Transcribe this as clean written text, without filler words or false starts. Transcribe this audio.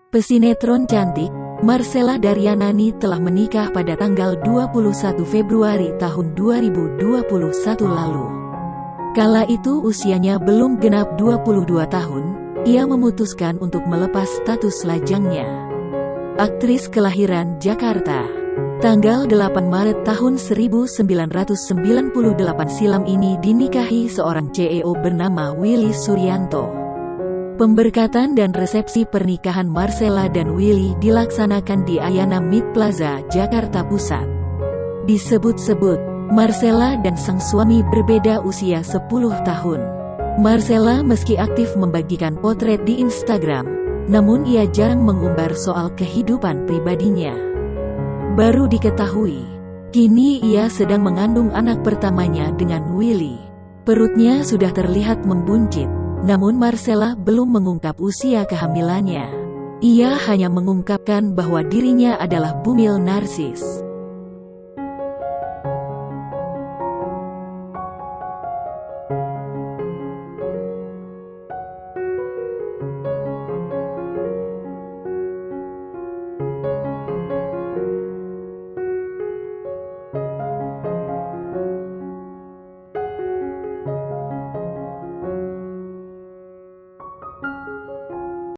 Pesinetron cantik, Marcella Daryanani telah menikah pada tanggal 21 Februari tahun 2021 lalu. Kala itu usianya belum genap 22 tahun, ia memutuskan untuk melepas status lajangnya. Aktris kelahiran Jakarta, tanggal 8 Maret tahun 1998 silam ini dinikahi seorang CEO bernama Willy Suryanto. Pemberkatan dan resepsi pernikahan Marcella dan Willy dilaksanakan di Ayana Mid Plaza, Jakarta Pusat. Disebut-sebut, Marcella dan sang suami berbeda usia 10 tahun. Marcella meski aktif membagikan potret di Instagram, namun ia jarang mengumbar soal kehidupan pribadinya. Baru diketahui, kini ia sedang mengandung anak pertamanya dengan Willy. Perutnya sudah terlihat membuncit. Namun Marcella belum mengungkap usia kehamilannya. Ia hanya mengungkapkan bahwa dirinya adalah bumil narsis.